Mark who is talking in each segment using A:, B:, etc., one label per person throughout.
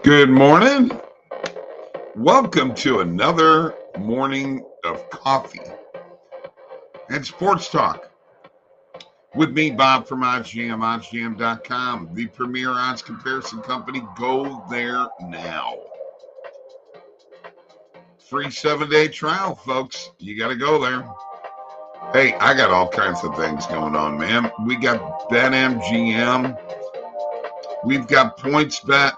A: Good morning. Welcome to another morning of coffee and sports talk with me, Bob from oddsjam, oddsjam.com, the premier odds comparison company. Go there now. Free 7-day trial, folks. You got to go there. Hey, I got all kinds of things going on, man. We got BetMGM, we've got PointsBet,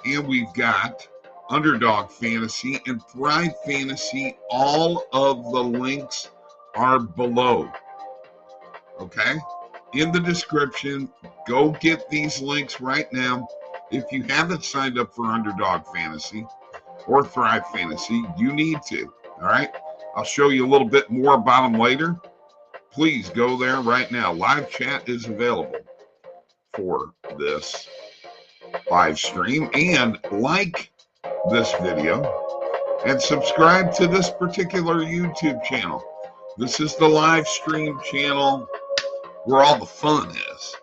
A: and we've got Underdog Fantasy and Thrive Fantasy. All of the links are below. Okay? In the description, go get these links right now. If you haven't signed up for Underdog Fantasy or Thrive Fantasy, you need to. All right? I'll show you a little bit more about them later. Please go there right now. Live chat is available for this live stream, and like this video and subscribe to this particular YouTube channel. This is the live stream channel where all the fun is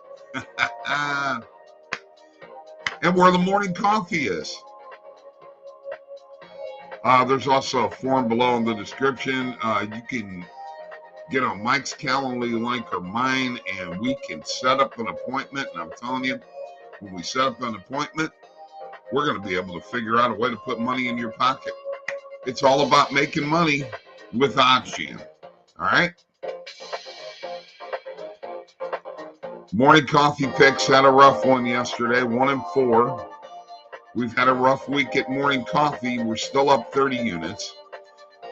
A: and where the morning coffee is. There's also a form below in the description. You can get on Mike's Calendly link or mine, and we can set up an appointment. And I'm telling you, when we set up an appointment, we're going to be able to figure out a way to put money in your pocket. It's all about making money with OddsJam. All right? Morning coffee picks had a rough one yesterday, 1-4. We've had a rough week at morning coffee. We're still up 30 units.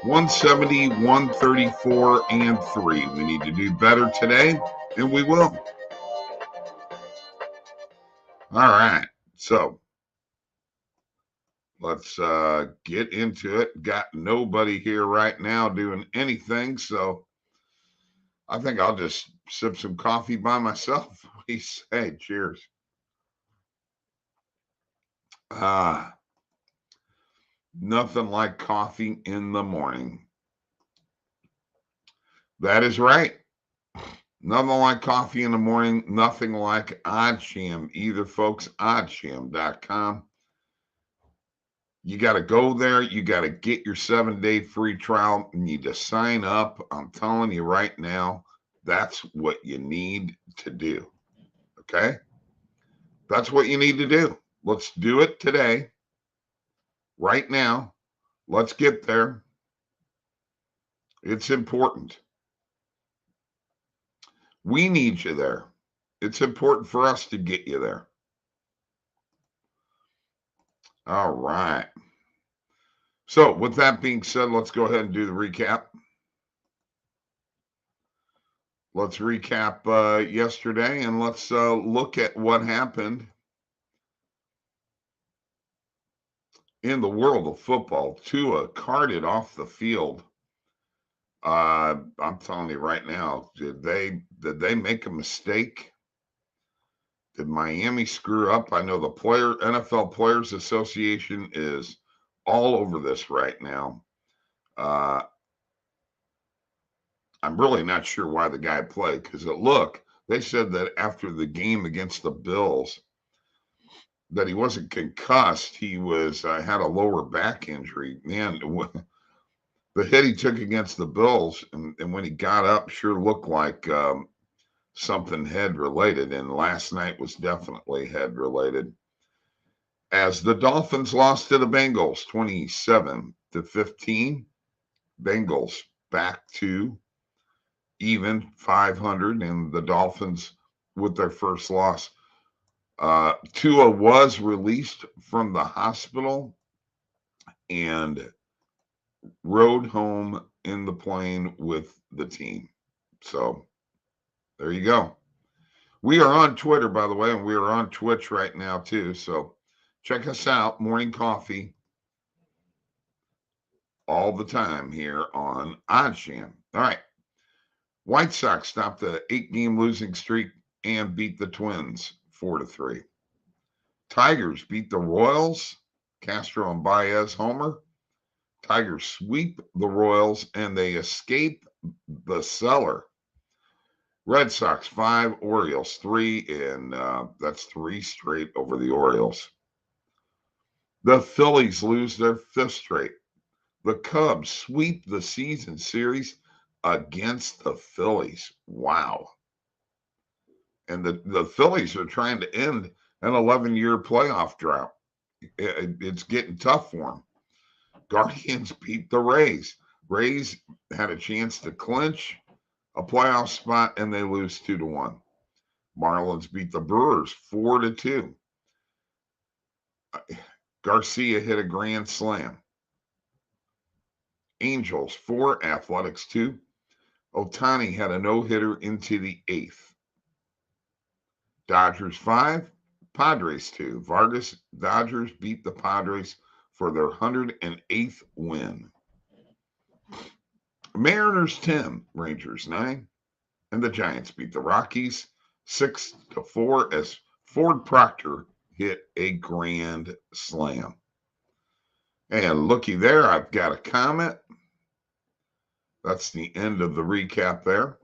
A: 170, 134, and 3. We need to do better today, and we will. All right. So let's get into it. Got nobody here right now doing anything, so I think I'll just sip some coffee by myself. What do you say? Cheers. Nothing like coffee in the morning. That is right. Nothing like coffee in the morning. Nothing like OddsJam either, folks. Oddsjam.com. You got to go there. You got to get your 7-day free trial. You need to sign up. I'm telling you right now, that's what you need to do. Okay? That's what you need to do. Let's do it today. Right now. Let's get there. It's important. We need you there. It's important for us to get you there. All right. So with that being said, let's go ahead and do the recap. Let's recap yesterday, and let's look at what happened in the world of football. Tua carted off the field. I'm telling you right now, did they make a mistake? Did Miami screw up? I know the NFL Players Association is all over this right now. I'm really not sure why the guy played, because they said that after the game against the Bills that he wasn't concussed. He was had a lower back injury. Man, the hit he took against the Bills, and when he got up, sure looked like something head related. And last night was definitely head related. As the Dolphins lost to the Bengals 27-15, Bengals back to even 500, and the Dolphins with their first loss. Tua was released from the hospital and rode home in the plane with the team. So there you go. We are on Twitter, by the way, and we are on Twitch right now too. So check us out, Morning Coffee, all the time here on OddsJam. All right. White Sox stopped the 8-game losing streak and beat the Twins 4-3. Tigers beat the Royals. Castro and Baez homer. Tigers sweep the Royals and they escape the cellar. Red Sox 5, Orioles 3, and that's 3 straight over the Orioles. The Phillies lose their 5th straight. The Cubs sweep the season series against the Phillies. Wow. And the Phillies are trying to end an 11-year playoff drought. It's getting tough for them. Guardians beat the Rays. Rays had a chance to clinch a playoff spot, and they lose 2-1. Marlins beat the Brewers 4-2. Garcia hit a grand slam. Angels 4, Athletics 2. Ohtani had a no-hitter into the 8th. Dodgers 5, Padres 2. Dodgers beat the Padres for their 108th win. Mariners 10, Rangers 9. And the Giants beat the Rockies 6-4 as Ford Proctor hit a grand slam. And looky there, I've got a comment. That's the end of the recap there.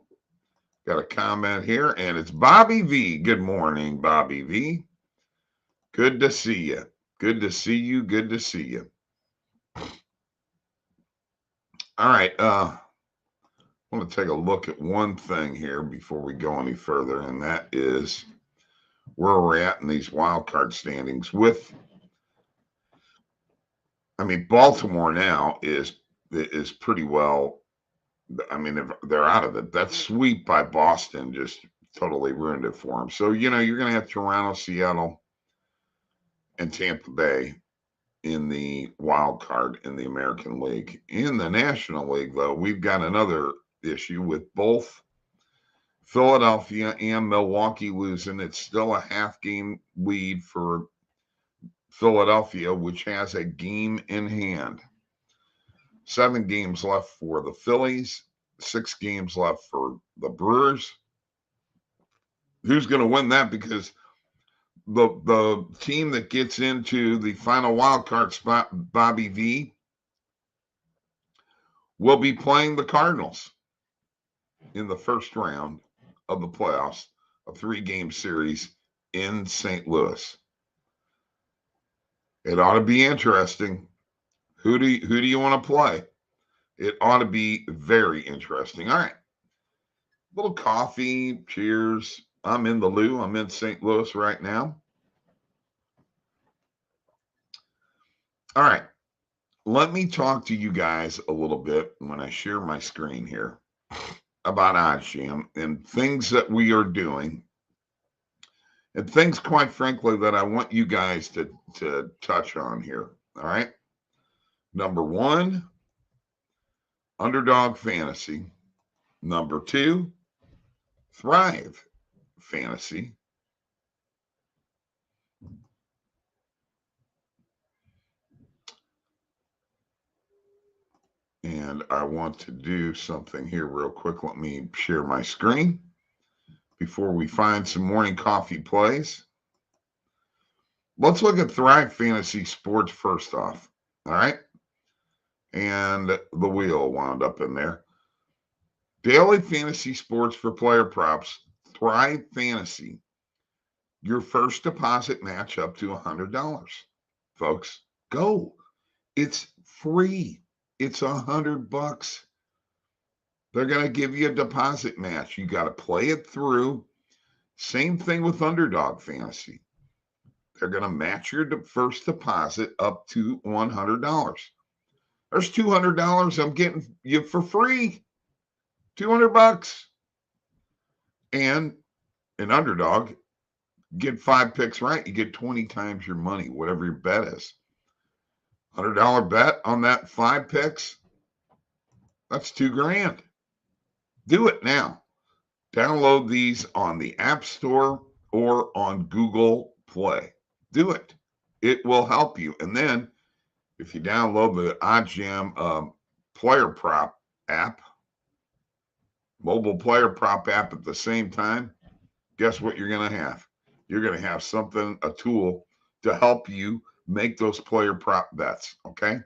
A: Got a comment here, and it's Bobby V. Good morning, Bobby V. Good to see you. Good to see you. Good to see you. All right. I want to take a look at one thing here before we go any further, and that is where we're at in these wild card standings. Baltimore now is pretty well. I mean, they're out of it. That sweep by Boston just totally ruined it for them. So, you're going to have Toronto, Seattle, and Tampa Bay in the wild card in the American League. In the National League, though, we've got another issue with both Philadelphia and Milwaukee losing. It's still a half-game lead for Philadelphia, which has a game in hand. 7 games left for the Phillies, 6 games left for the Brewers. Who's going to win that? Because the team that gets into the final wild card spot, Bobby V, will be playing the Cardinals in the first round of the playoffs, a 3-game series in St. Louis. It ought to be interesting. Who do you want to play? It ought to be very interesting. All right. Little coffee. Cheers. I'm in the Lou. I'm in St. Louis right now. All right. Let me talk to you guys a little bit when I share my screen here about oddsjam and things that we are doing and things, quite frankly, that I want you guys to touch on here. All right. Number 1, Underdog Fantasy. Number 2, Thrive Fantasy. And I want to do something here real quick. Let me share my screen before we find some morning coffee plays. Let's look at Thrive Fantasy Sports first off. All right. And the wheel wound up in there. Daily fantasy sports for player props. Thrive Fantasy. Your first deposit match up to $100. Folks, go. It's free. It's $100. They're going to give you a deposit match. You got to play it through. Same thing with Underdog Fantasy. They're going to match your first deposit up to $100. There's $200 I'm getting you for free. $200. And an Underdog, get 5 picks right, you get 20 times your money, whatever your bet is. $100 bet on that 5 picks, that's $2,000. Do it now. Download these on the App Store or on Google Play. Do it. It will help you. And then if you download the oddsjam player prop app, mobile player prop app at the same time, guess what you're going to have? You're going to have something, a tool to help you make those player prop bets. Okay.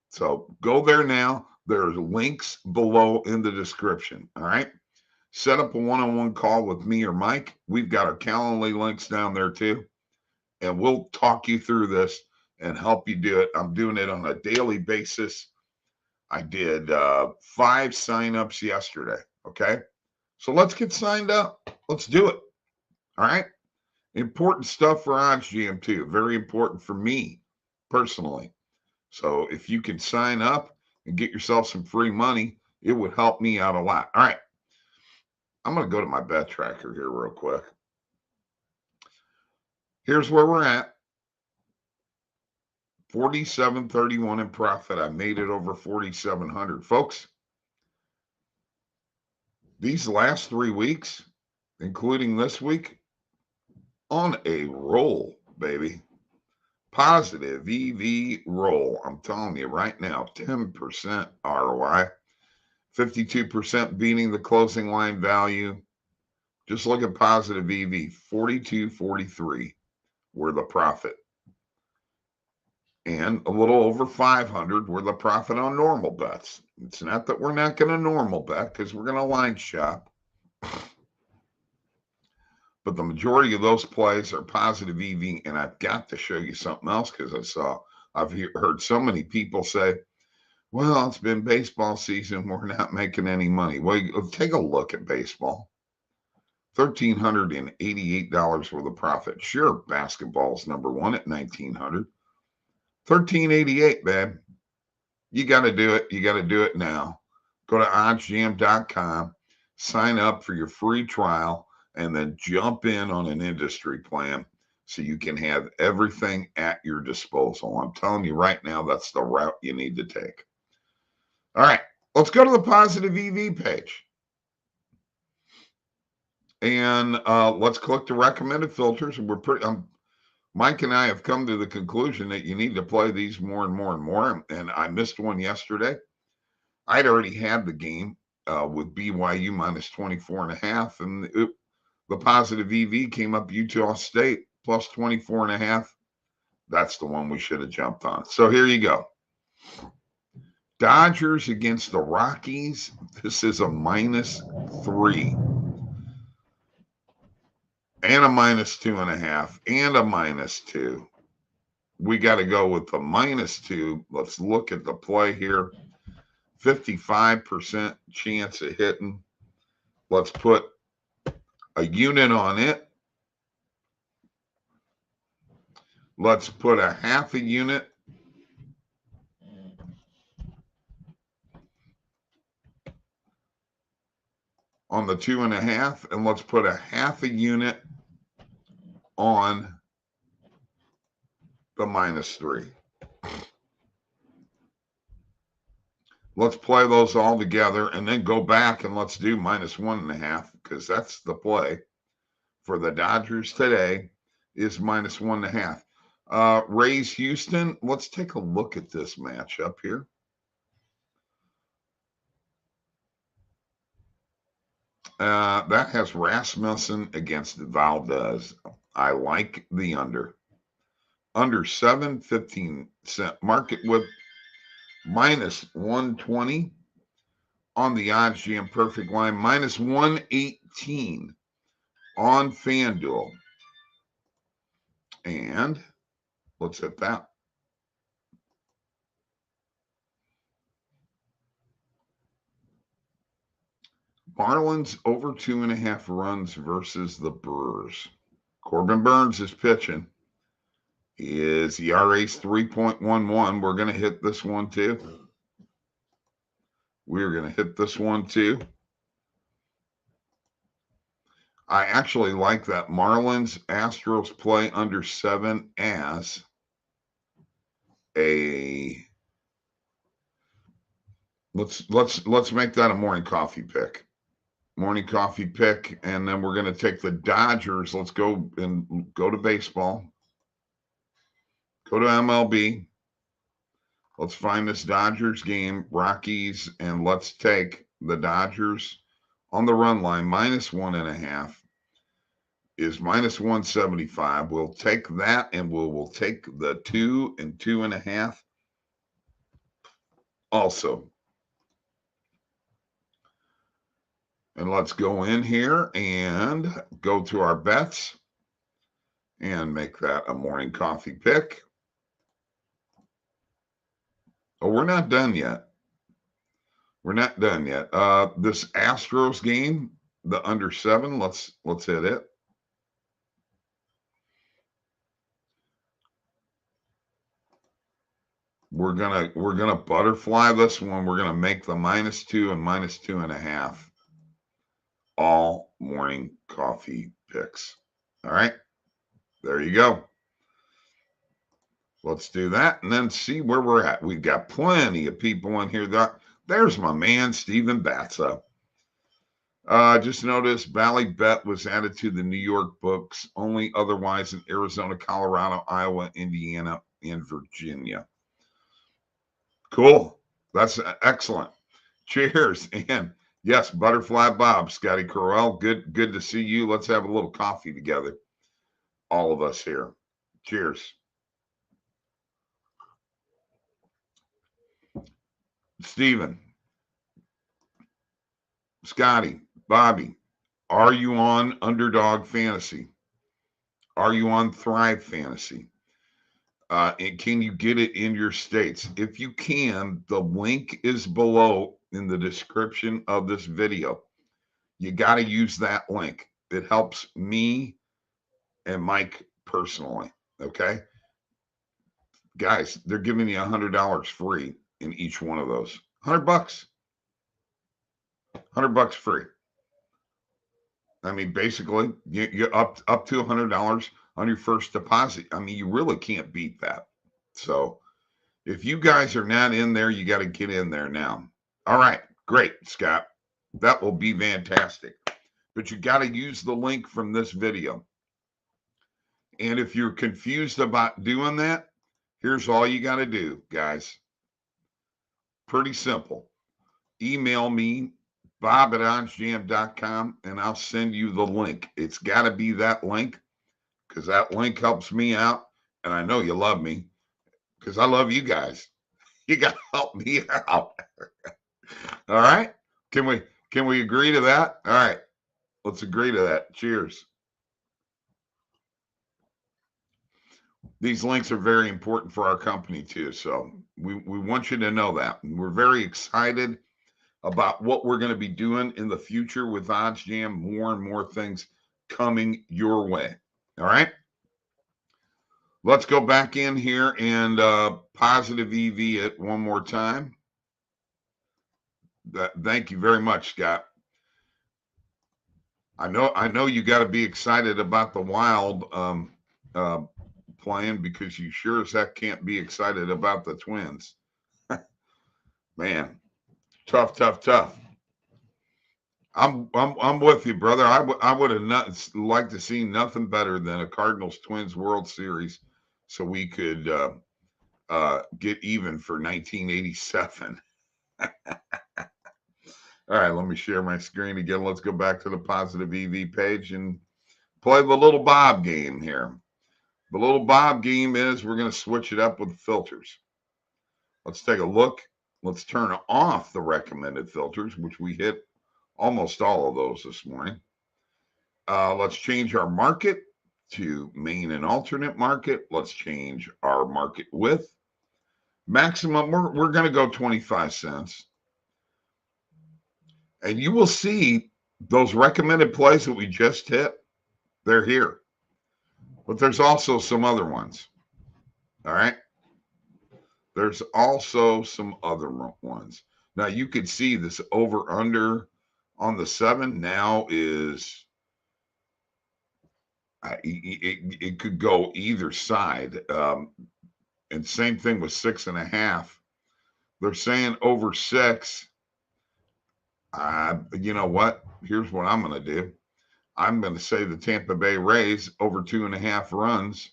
A: So go there now. There's links below in the description. All right. Set up a one-on-one call with me or Mike. We've got our Calendly links down there too. And we'll talk you through this and help you do it. I'm doing it on a daily basis. I did 5 signups yesterday. Okay. So let's get signed up. Let's do it. All right. Important stuff for oddsjam too. Very important for me personally. So if you can sign up and get yourself some free money, it would help me out a lot. All right. I'm going to go to my bet tracker here real quick. Here's where we're at. 47.31 in profit. I made it over 4,700. Folks, these last 3 weeks, including this week, on a roll, baby. Positive EV roll. I'm telling you right now, 10% ROI, 52% beating the closing line value. Just look at positive EV, 42.43 were the profit. And a little over 500 were the profit on normal bets. It's not that we're not going to normal bet because we're going to line shop. But the majority of those plays are positive EV. And I've got to show you something else because I've heard so many people say, well, it's been baseball season. We're not making any money. Well, take a look at baseball. $1,388 worth of profit. Sure, basketball's number one at $1,900. $1,388, man. You got to do it. You got to do it now. Go to oddsjam.com, sign up for your free trial, and then jump in on an industry plan so you can have everything at your disposal. I'm telling you right now, that's the route you need to take. All right, let's go to the positive EV page. And let's click the recommended filters. And Mike and I have come to the conclusion that you need to play these more and more and more. And I missed one yesterday. I'd already had the game with BYU minus 24.5. And the positive EV came up Utah State plus 24.5. That's the one we should have jumped on. So here you go. Dodgers against the Rockies. This is a -3. And a -2.5 and a -2. We got to go with the -2. Let's look at the play here. 55% chance of hitting. Let's put a unit on it. Let's put a half a unit. On the 2.5, and let's put a half a unit on the -3. Let's play those all together and then go back and let's do -1.5 because that's the play for the Dodgers today is -1.5. Rays Houston, let's take a look at this matchup here. That has Rasmussen against Valdez. I like the under. Under 7, 15-cent market with -120 on the oddsjam perfect line, -118 on FanDuel. And let's hit that. Marlins over 2.5 runs versus the Brewers. Corbin Burns is pitching. His ERA's 3.11. We're going to hit this one too. We're going to hit this one too. I actually like that Marlins Astros play under 7 as a let's make that a morning coffee pick. Morning coffee pick, and then we're going to take the Dodgers. Let's go to baseball. Go to MLB. Let's find this Dodgers game, Rockies, and let's take the Dodgers on the run line, -1.5 is -175. We'll take that, and we'll take the 2 and 2.5 also. And let's go in here and go to our bets and make that a morning coffee pick. Oh, we're not done yet. We're not done yet. This Astros game, the under 7, let's hit it. We're gonna butterfly this one. We're gonna make the -2 and -2.5 all morning coffee picks. All right, there you go. Let's do that and then see where we're at. We've got plenty of people in here. There's my man Steven Batza. Just noticed Valley Bet was added to the New York books, only otherwise in Arizona, Colorado, Iowa, Indiana, and Virginia. Cool. That's excellent. Cheers. And yes, Butterfly Bob, Scotty Corral. Good to see you. Let's have a little coffee together. All of us here. Cheers. Stephen, Scotty, Bobby, are you on Underdog Fantasy? Are you on Thrive Fantasy? And can you get it in your states? If you can, the link is below in the description of this video. You got to use that link. It helps me and Mike personally. Okay. Guys, they're giving you $100 free in each one of those. $100. $100 free. I mean, basically, you're up to $100 on your first deposit. I mean, you really can't beat that. So if you guys are not in there, you got to get in there now. All right, great, Scott. That will be fantastic. But you got to use the link from this video. And if you're confused about doing that, here's all you got to do, guys. Pretty simple. Email me, bob@oddsjam.com, and I'll send you the link. It's got to be that link because that link helps me out. And I know you love me because I love you guys. You got to help me out. All right. Can we agree to that? All right. Let's agree to that. Cheers. These links are very important for our company too. So we want you to know that. And we're very excited about what we're going to be doing in the future with OddsJam. More and more things coming your way. All right. Let's go back in here and positive EV it one more time. Thank you very much, Scott. I know you got to be excited about the Wild playing because you sure as heck can't be excited about the Twins. Man, tough. I'm with you, brother. I would have liked to see nothing better than a Cardinals Twins World Series, so we could get even for 1987. All right, let me share my screen again. Let's go back to the positive EV page and play the little Bob game here. The little Bob game is we're going to switch it up with filters. Let's take a look. Let's turn off the recommended filters, which we hit almost all of those this morning. Let's change our market to main and alternate market. Let's change our market width. Maximum, we're going to go 25 cents. And you will see those recommended plays that we just hit, they're here. But there's also some other ones. All right. There's also some other ones. Now you could see this over under on the 7 now is it could go either side. And same thing with 6.5. They're saying over 6. You know what? Here's what I'm going to do. I'm going to say the Tampa Bay Rays over 2.5 runs.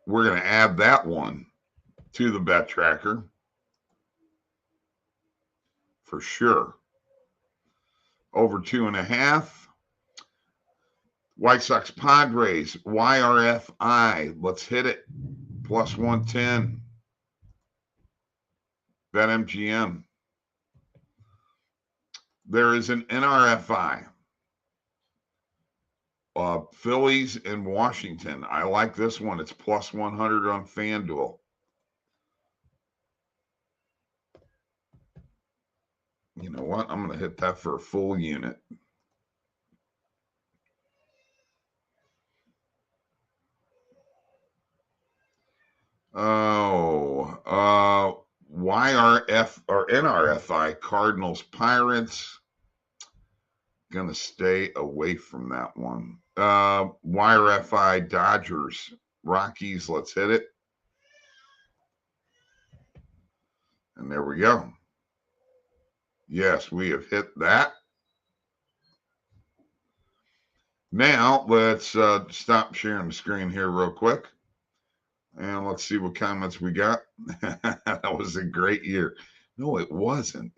A: We're going to add that one to the bet tracker for sure. Over 2.5. White Sox Padres, YRFI. Let's hit it. Plus 110. BetMGM. There is an NRFI. Phillies and Washington. I like this one. It's plus 100 on FanDuel. You know what? I'm going to hit that for a full unit. Oh, YRF or NRFI, Cardinals, Pirates. Gonna stay away from that one. YRFI, Dodgers, Rockies. Let's hit it. And there we go. Yes, we have hit that. Now let's stop sharing the screen here real quick. And let's see what comments we got. That was a great year. No, it wasn't.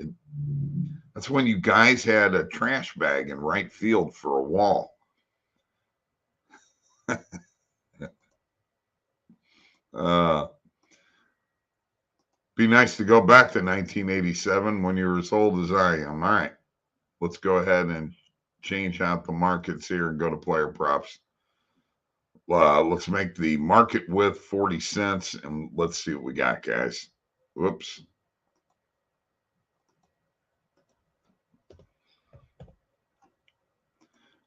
A: That's when you guys had a trash bag in right field for a wall. Be nice to go back to 1987 when you were as old as I am. All right, let's go ahead and change out the markets here and go to player props. Let's make the market width 40 cents and let's see what we got, guys. Whoops.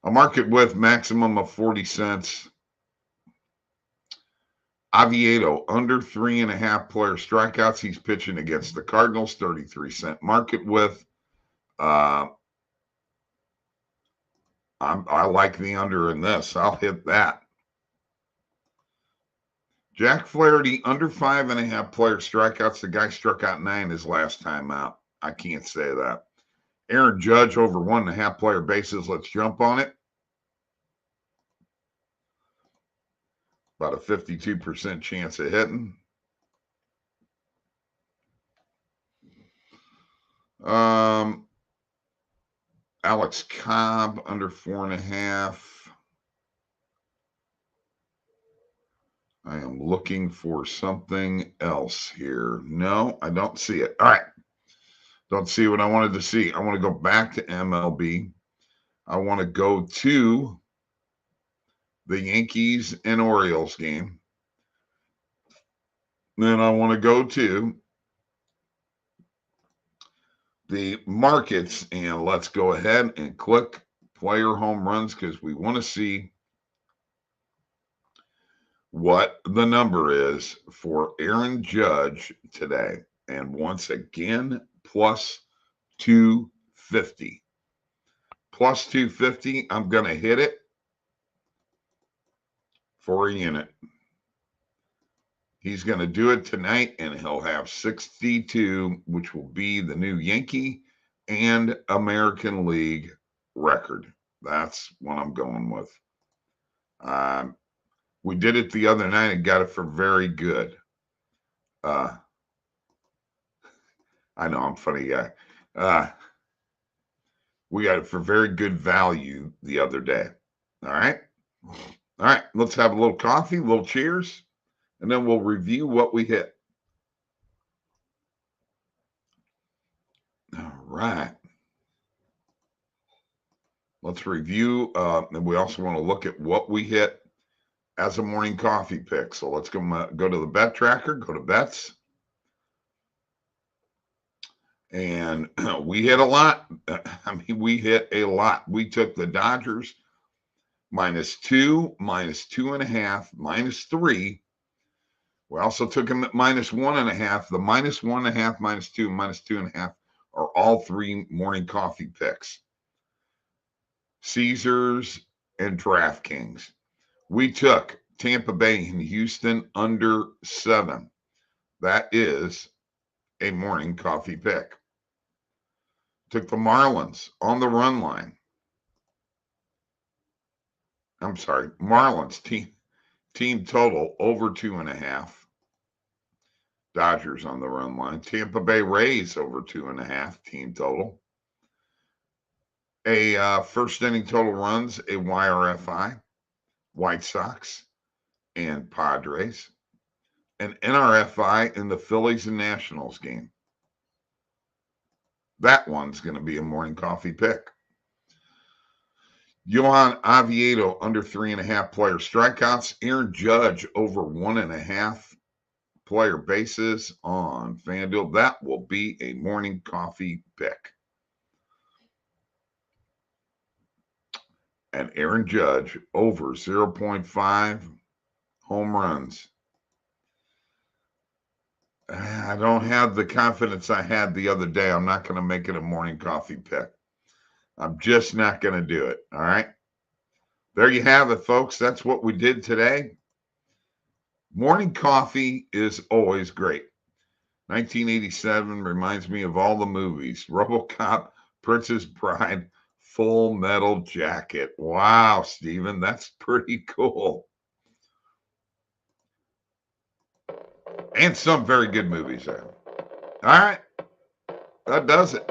A: A market width maximum of 40 cents. Oviedo under 3.5 player strikeouts. He's pitching against the Cardinals, 33-cent market width. I like the under in this. I'll hit that. Jack Flaherty under 5.5 player strikeouts. The guy struck out 9 his last time out. I can't say that. Aaron Judge over 1.5 player bases. Let's jump on it. About a 52% chance of hitting. Alex Cobb under 4.5. I am looking for something else here. No, I don't see it. All right. Don't see what I wanted to see. I want to go back to MLB. I want to go to the Yankees and Orioles game. Then I want to go to the markets, and let's go ahead and click player home runs because we want to see what the number is for Aaron Judge today. And once again, plus 250. Plus 250, I'm going to hit it for a unit. He's going to do it tonight, and he'll have 62, which will be the new Yankee and American League record. That's what I'm going with. We did it the other night and got it for very good. I know I'm a funny guy. We got it for very good value the other day. All right. All right. Let's have a little coffee, a little cheers, and then we'll review what we hit. All right. Let's review. And we also want to look at what we hit as a morning coffee pick. So let's go to the bet tracker, go to bets. And we hit a lot. I mean, we hit a lot. We took the Dodgers -2, -2.5, -3. We also took them at -1.5. The -1.5, -2, -2.5 are all 3 morning coffee picks. Caesars and DraftKings. We took Tampa Bay and Houston under 7. That is a morning coffee pick. Took the Marlins on the run line. I'm sorry, Marlins team total over 2.5. Dodgers on the run line. Tampa Bay Rays over 2.5 team total. A first inning total runs, a YRFI, White Sox and Padres. An NRFI in the Phillies and Nationals game. That one's going to be a morning coffee pick. Johan Oviedo under 3.5 player strikeouts. Aaron Judge over 1.5 player bases on FanDuel. That will be a morning coffee pick. and Aaron Judge over 0.5 home runs. I don't have the confidence I had the other day. I'm not going to make it a morning coffee pick. I'm just not going to do it. All right. There you have it, folks. That's what we did today. Morning coffee is always great. 1987 reminds me of all the movies. RoboCop, Princess Bride, Full Metal Jacket. Wow, Steven, that's pretty cool. And some very good movies there. All right, that does it.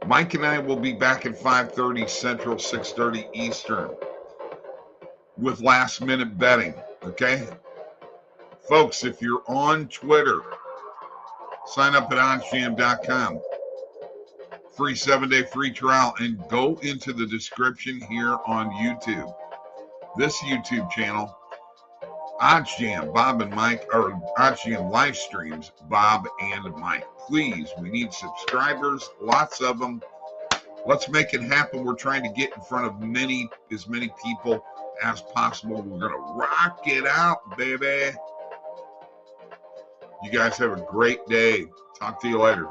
A: Mike and I will be back at 5:30 Central, 6:30 Eastern with last minute betting, okay? Folks, if you're on Twitter, sign up at oddsjam.com. Free 7-day free trial, and go into the description here on YouTube. This YouTube channel, OddsJam, Bob and Mike, or OddsJam live streams, Bob and Mike. Please, we need subscribers, lots of them. Let's make it happen. We're trying to get in front of as many people as possible. We're going to rock it out, baby. You guys have a great day. Talk to you later.